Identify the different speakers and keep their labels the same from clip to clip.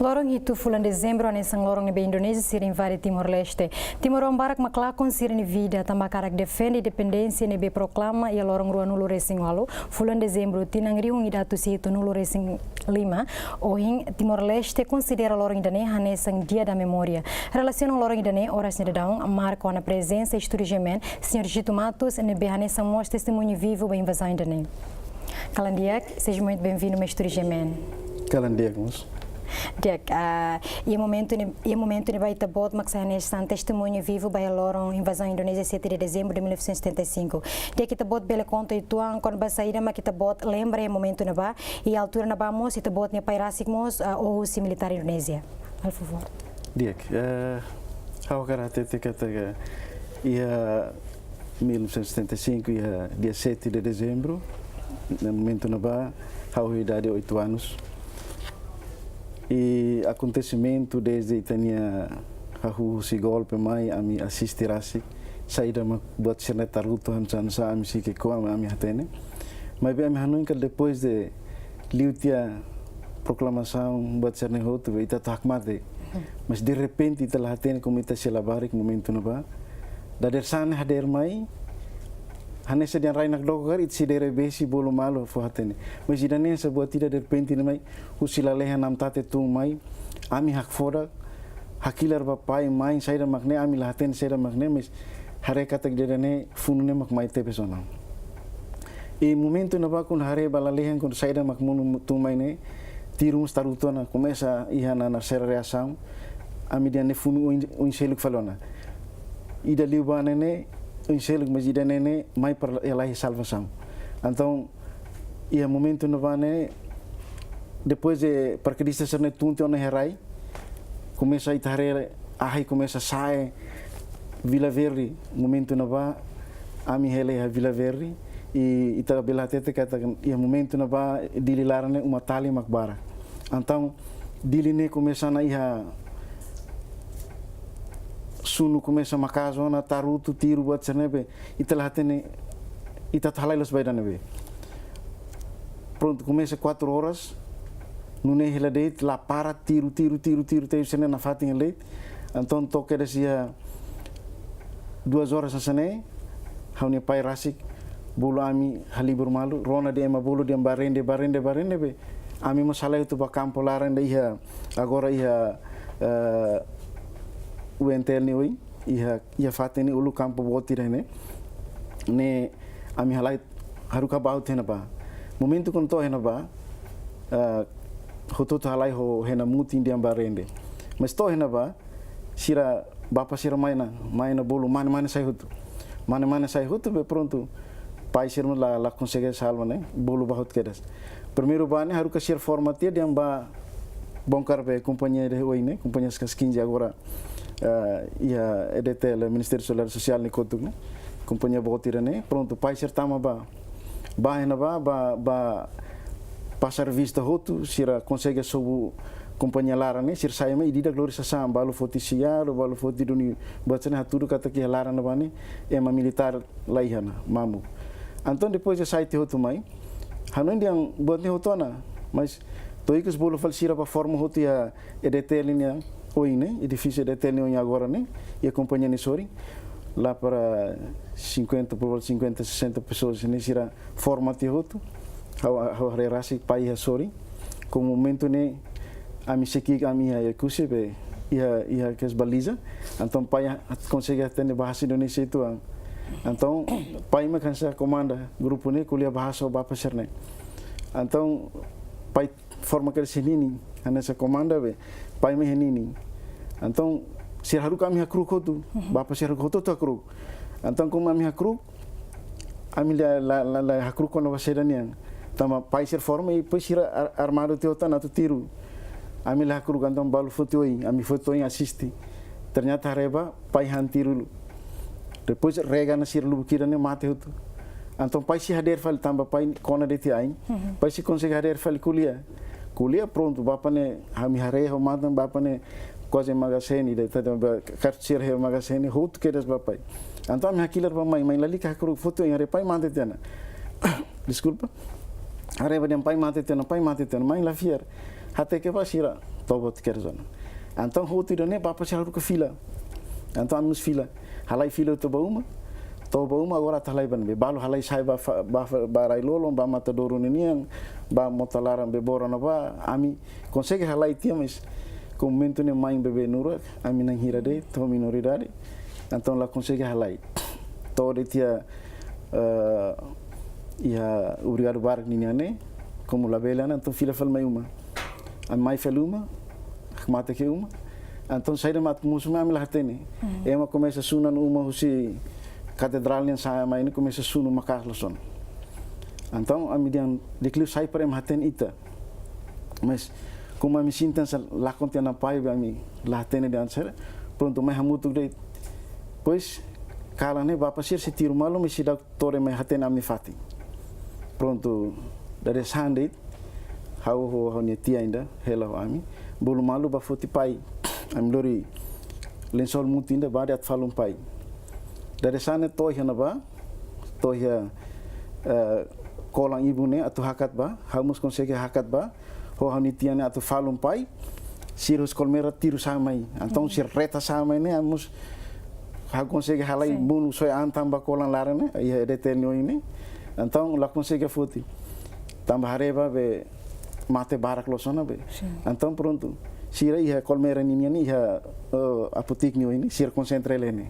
Speaker 1: Lorong itu fulan dezembro ane sang lorong nebe Indonésia sira invade Timor-Leste. Timor barak maklakon sira ni vida tambah karak defende independência nebe proclama e lorong rua nulo racing walu fulan dezembro tinang riung idatu si itu nulo racing 5 ohin Timor-Leste considera lorong idane hane sang dia da memória. Relação lorong idane horas ne daun marca na presença esturigemen senhor Gito Matos nebe hane sang mostra testemunho vivo da invasão idane. Calandiac, seja muito bem-vindo ao Esturigemen.
Speaker 2: Calandiac, moço.
Speaker 1: Diak, e o momento ne vai ter bot mas neste testemunho vivo vai loron invasão indonésia 7 de dezembro de 1975. Diak kita bot bela conta e tuan quando vai sair mas kita bot lembra o momento na ba e a altura na ba mos kita bot ne pairasik mos ou militar indonésia. Por favor.
Speaker 2: Diak, ao caráter te kata ia 1975 ia dia 7 de dezembro no momento na ba ao idade 8 anos. E acontecimento desde Itania hahu si golpe mai ami assistirasi saída ma buat cernet taruto hansan sa ami si ke ko ami hatene mas bem ami hanun que depois de liutia proclamação buat cernet hotu ita takmate mas de repente ita hatene como ita se labarik momento na ba dader sana hader mai hanya sedian rainak dokar it si dere besi bolu malo fo hatene mas idane sa buat tidak de repente mai usila lehan nam tate tu mai ami hak foda hakilar bapai mai saida makne ami lahaten saida makne mas hare kata gedane funune mak mai te pesona e momento na ba kun hare bala lehan kun saida mak mun tu mai ne tirum starutona começa ihana na ser reação ami diane funu un seluk falona ida liubane ne un seluk mas ida nene mai para ela salvação então e momento no vane depois de para que disse ser netunte ona herai começa a itare aí começa a sair Vila Verde momento na va ami hele a Vila Verde e ita bela tete kata e momento na va dililarane uma tali makbara então diline começa na ia sunu começa a casa na taruto tiro buat senebe ita latene ita thalai los baida nebe pronto começa 4 horas no ne hela deit la para tiro te sene na fatin leit então toque desia 2 horas sene haune pai rasik bulu ami halibur malu rona de ema bulu de barende be ami masala itu ba campo laranda ia agora ia o entel ni oi ia fateni ulu campo botira ne ami halai haruka baut hena ba momento kon to hena ba hoto halai ho hena muti ndiam barende mas to hena ba sira bapa sira maina bolo mana sai hutu be pronto pai sira la consegue salva ne bolo bahut kedas primeiro ba ne haruka sira formatia diam ba bongkar be companhia de oi ne companhia skaskinja agora ia EDTL Ministério Solar Social ni kotuk ne companhia botira ne pronto pai certama ba hena ba passar vista hotu sira consegue sobu companhia lara ne sir saya me idida glorisa sam balu foti siar balu foti duni bacana haturu kata ki lara na bani ema militar laihana mamu então depois de site hotu mai hanon diang botne hotona mas toikus bolo falsira ba forma hotu ya EDTL ni oi né edifício EDTL ni agora né e a companhia ni sori lá para 50 60 pessoas nesse forma de hotu ao relasi pai a sori com momento ne ami seki ami ya kusibe ia que baliza então pai consegue atender bahasa Indonesia itu então pai me cansa comanda grupo ne kuliah bahasa bapa serne então pai forma que senini nessa comanda be pai me henini então se haru kami hakru kotu bapa se haru to hakru então como ami hakru ami la hakru kono wasedanian tama pai ser forma e depois sira armado teota na tiro ami la hakru então balu fotoin ami fotoin assiste ternyata reba pai hantiru depois rega na sir lubukira ne mate hutu então pai se hader fal tamba pai kona de tiain pai se consegue hader fal kuliah pronto bapa ne ami hare ho madan bapa ne quase magazine de tata cartier he magazine hut que das bapa então ami hakilar ba mai lali ka hakru foto em hare pai mate tena desculpa hare ba dem pai mate tena mai la fier até que vai sira tobot kerzona. Então hotu idane bapa sira ruka fila. Então amus fila. Halai fila toba uma agora talai ban be balu halai sai ba rai lolong ba matadoru ninian ba motalaran be borona ba ami consegue halai tia mas com momento ne mãe bebê nura ami nang hirade to minoridade então lá consegue halai todo tia ia obrigado barak niniane como la bela então fila fal mai uma a mai feluma mata que uma então sai de mat musuma ami lá tene ema começa sunan uma husi katedral yang saya main começa sunu makas loson. Então a median declive sai para maten ita. Mas como a me sinta lá contena pai a mim lá tene de answer, pronto mais hamutu de pois kala ne bapa sir se tiro malo me sida tore me haten amni fati. Pronto dari sande how ne tia ainda hello ami bolu malu ba foti pai am lori lensol mutinda ba at falum pai. Dari sana tohya na ba tohya kolang ibu ne atau hakat ba hamus consegue hakat ba ho hanitiane atau falum pai sirus kolmera tiru samai então sir reta samai ne hamus ha consegue halai bunu soi antam ba kolang larane ia detenio ini então la consegue foti tambah hareba be mate barak losona be então pronto sira ia kolmera niniani ia apoteknio ini sir concentrele ne.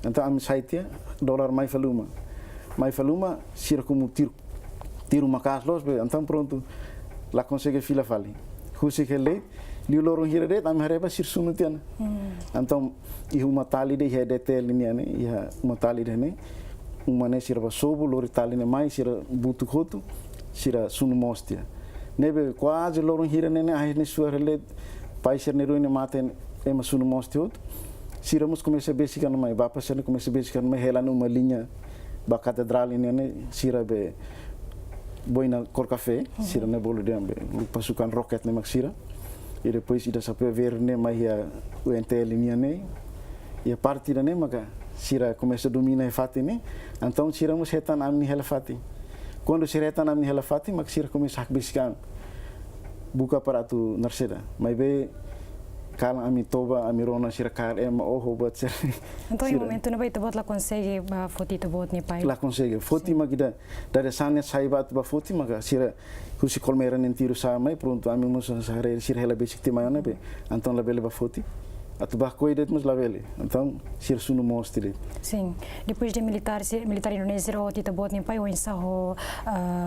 Speaker 2: Então a saitia dolar mais faluma sira como tiro macas los be então pronto lá consegue fila fali husi kele li lorong hirade am hareba sir sunutiana então e uma tali de hedete liniane ia uma tali de ne uma ne sira sobo lori tali ne mais sira butu hotu sira sunu mostia nebe quase lorong hirane ne ai ne suarele pai sir ne ruine maten ema sunu mostia sira mus começa a basicar no mai bapa sira começa a basicar no mai hela numa linha ba catedral ne sira be boina cor café sira ne bolo de ambe pasukan roket ne maxira e depois ida sape ver ne mai a o entel linha ne e a partir ne maga sira começa a dominar fati ne então sira mus hetan amni hela fati quando sira hetan amni hela fati max sira começa a basicar buka para tu narseda mai be kala ami toba ami rona sira kar ema oho buat ser.
Speaker 1: Então em momento não vai te bot lá consegue ba foti te bot ni pai.
Speaker 2: Lá consegue foti magida dari sana sai bat ba foti maga sira kusi kolmera nentiru sama pronto ami mus sare sira hela basic te mayona be então la bele ba foti atu ba coidet mus la bele então sira sunu mostre.
Speaker 1: Sim, depois de militar indonésia o te bot ni pai ou ensaho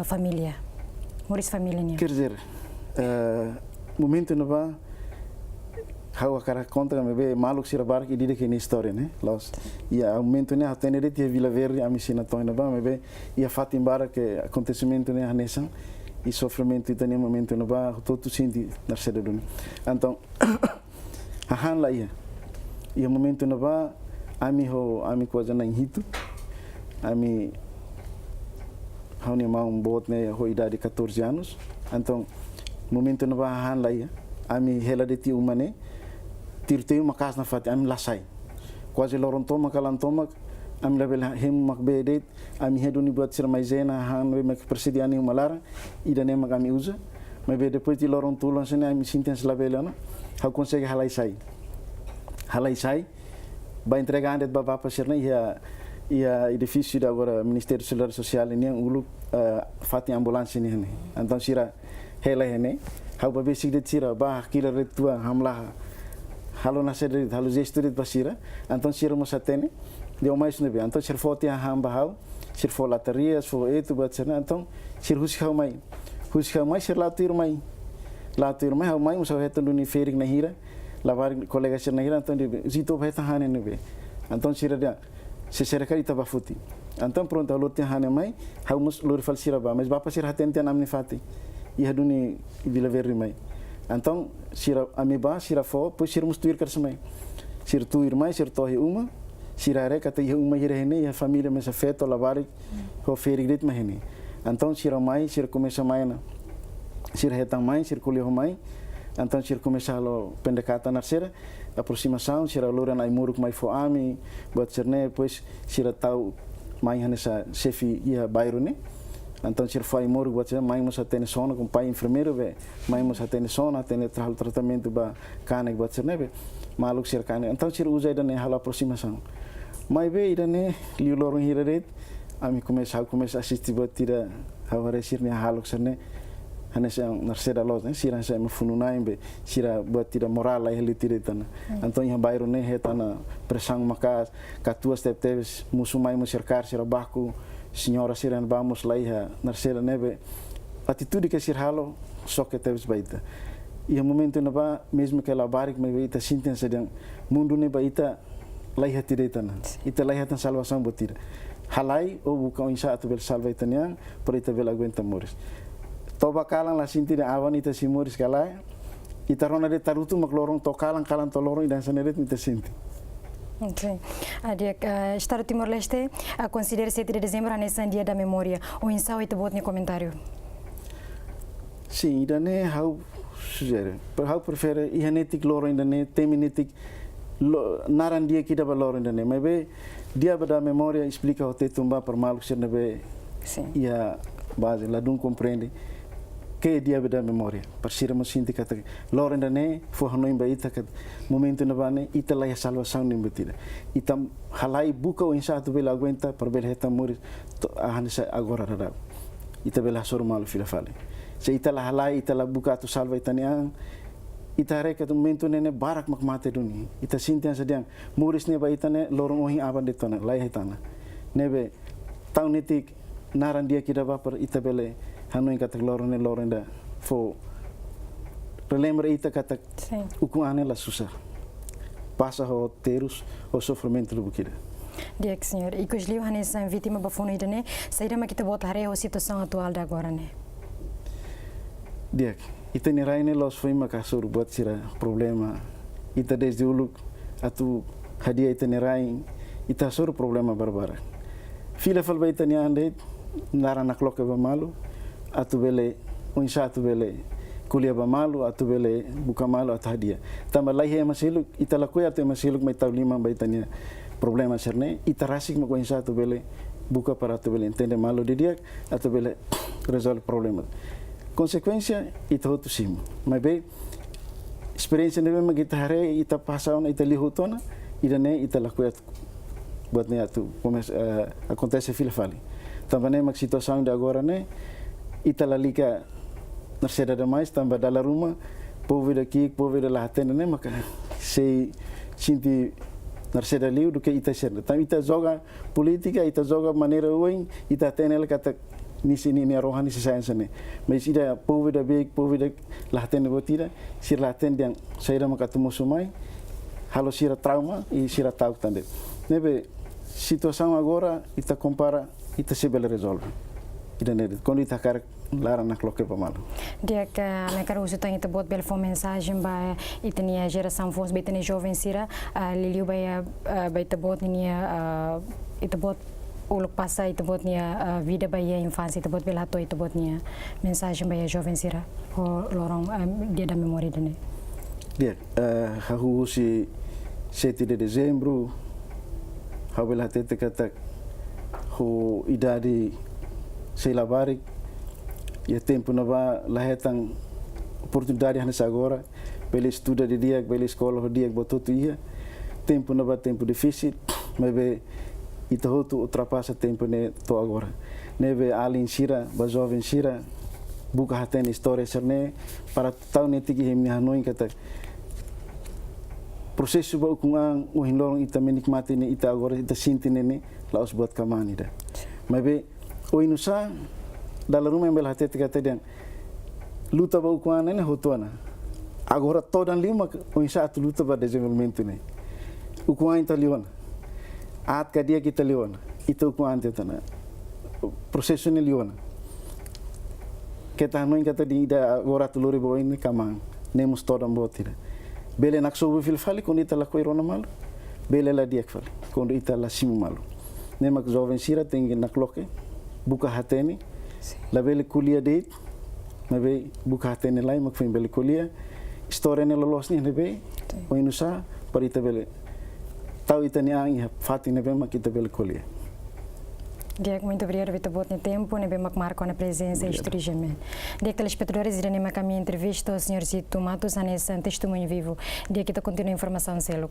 Speaker 1: família. Moris família ni.
Speaker 2: Quer dizer momento não vai how cara conta me be maluk sira bar ki dide ni história né los ia momento né atenere tia Vila Verde a missina toina ba me be ia fatim bara que acontecimento né anessa e sofrimento e momento no ba todo senti na sede do então han lá ia momento no ba ami coisa na hito ami hauni mau bot né ho idade 14 anos então momento no ba han lá ami hela de ti umane tirtei uma casa na fati am lasai quase lorontoma kalantoma am level hem makbedet am heduni buat sir maizena han we mak presidiani malara ida ne magami usa mas depois de lorontulo sene am sintens labelana how consegue halai sai vai entregar andet baba pasirna ia edifício da agora Ministério da Seguridade Social ini ulu fati ambulância ni hene então sira hela hene how babe sigdet sira ba kila retua hamlah halo nased halo gesturit basira então sira mosatene deu mais nebe então sir foti hamba how sir fo laterias fo etu batsana então sir huskau mai sir latir mai how mai musa hetan duni ferik na hira lavar colega sir na hira então de zito vai tahane nebe então sira dia se serkali tabafuti então pronto alor te hane mai how mus lor fal sira ba mas bapa sir hatente namni fati ia duni Vila Verde mai então sira amiba sira fo pois sira mus tuir kersemai sir tuir mai sir tohi uma sira re kata ia uma hirene ia família mas afeto lavar ho ferigrit mahene então sira mai sir começa mai na sir hetang mai sir kuliah mai então sir começa lo pendekatan narsera aproximação sira lora na imuruk mai fo ami buat sirne pois sira tau mai hanesa chefi ia bairro ne Então se foi moro você mãe moça tem sono com pai enfermeiro be mãe moça tem sono tem tratamento ba cane você nebe maluco ser cane então se usa ainda nem hala aproximação mas be ainda nem li lorong hiraret ami começa a assistir batira agora sir ne halo serne hanya yang narseda lot sira sa me fununai be sira batira moral lá ele tira tana então yang bairro ne hetana pressão makas katua step teves musumai cercar sira baku senhora sira vamos lá ia narseda nebe atitude que sir halo soque teves baita e o momento na ba mesmo que ela barik me baita sinten sedang mundo ne baita lá ia tira tana ita lá ia tan salvação batira halai ou bukan insya atu bel salva itaniang por ita bel aguenta moris toba kalang la sinti de awan ita si moris kalai ita rona de tarutu maklorong to kalang to lorong dan saneret ita sinti.
Speaker 1: Okay. Estado Timor-Leste considera 7 de dezembro nesse dia da memória. O insau ita bot ni comentário.
Speaker 2: Sim, idane how sugere. How prefere ihanetik lorong idane teminetik naran dia kita balorong idane. Maybe dia bada memória explica o te tumba por maluco ser nebe ia base lá não compreende que dia bada memória parceira mo sinti kata loren dane fo hanoi baita kat momento na bane ita la salvação nem betida ita halai buka o insatu bela aguenta por bel heta morir ahansa agora rada ita bela sor malu fila fale se ita la halai ita la buka tu salva itaniang ita reka tu momento nene barak mak mate duni ita sintian sedang muris ne ba itane lorong ohi aban de tona lai hetana nebe tau netik naran dia kida ba per ita bele hanoi kata lorong ne lorong da fo relembra ita kata uku ane la susah passa ho terus o sofrimento do bukida
Speaker 1: dia que senhor e que os livros nessa vítima bafono idane saída ma kita botar a situação atual da agora né
Speaker 2: dia ita ni raine los foi makasur buat sira problema ita desde uluk atu hadia ita ni rain ita sur problema barbara fila fal baita ni ande nara nakloke ba malu atu bele unsa atu bele kuliah ba malu atu bele buka malu atu hadia tamba lai he masiluk ita lakoi atu masiluk mai tau lima baita ni problema serne ita rasik ma unsa atu bele buka para atu bele entende malu de dia atu bele resolve problema consequência ita hotu sim mas bem experiência nebe ma kita hare ita pasauna ita lihutona idane ita lakuat buat ne atu acontece fila fali também mak situação de agora né ita lalika narseda demais tamba dala rumah povo daqui povo de lá tenda né maka sei sinti narseda liu do que ita ser tam ita joga política ita joga maneira ruim ita tem ela kata nisi ni rohani science ne mas ida povo da big povo da laten botira sir laten yang saira makatumo sumai halo sira trauma e sira tau tande nebe situação agora ita compara ita se bela resolve ida ne quando ita cara lara na cloque pa malo
Speaker 1: dia que me quero uso tem ita bot bel fo mensagem ba ita ni geração fos beta ni jovem sira liliu ba ita bot ni ita bot uluk passa ita bot nia vida baya infância ita bot belato ita bot nia mensagem baya jovem sira o lorong dia da memória dene
Speaker 2: dia hahu si 7 de dezembro habela tete kata ho idade sei labarik ya tempo na ba lahetang oportunidade hanes agora pela estuda de dia pela escola de dia bototo ia tempo na ba tempo difícil mas ita hotu ultrapassa tempo ne to agora neve alin sira ba jovem sira buka haten história serne para tau ne tigi hemni hanoi kata prosesu ba kungang uhinlong ita menikmati ne ita agora ita sinti ne laos buat kamani da mabe oinusa dalam rumah embel hati kata dia luta ba kungang ne hotuana agora todan lima oinsa atu luta ba desenvolvimento ne ukuang italiana at ka dia kita liona itu ko ante tana proseso ni liona kita noin kata di da agora tuluri bo ini kamang nemos todam botira bele nak sobu fil fali kon ita la koirona mal bele la dia fali kon ita la simu malu nemak jovem sira tengi nak loke buka hateni la bele kuliah date nabe buka hateni lai mak fim bele kuliah história ne lolos ni nebe oinusa parita bele tau ita ni ang fati nebe mak kita bele kuliah
Speaker 1: Diego, muito obrigado por ter botado tempo, né, bem marco na presença e historicamente. De telespectadores, iremos caminhar entrevista ao Sr. Zito Matos, nesse testemunho vivo. De que continua a informação, Celo.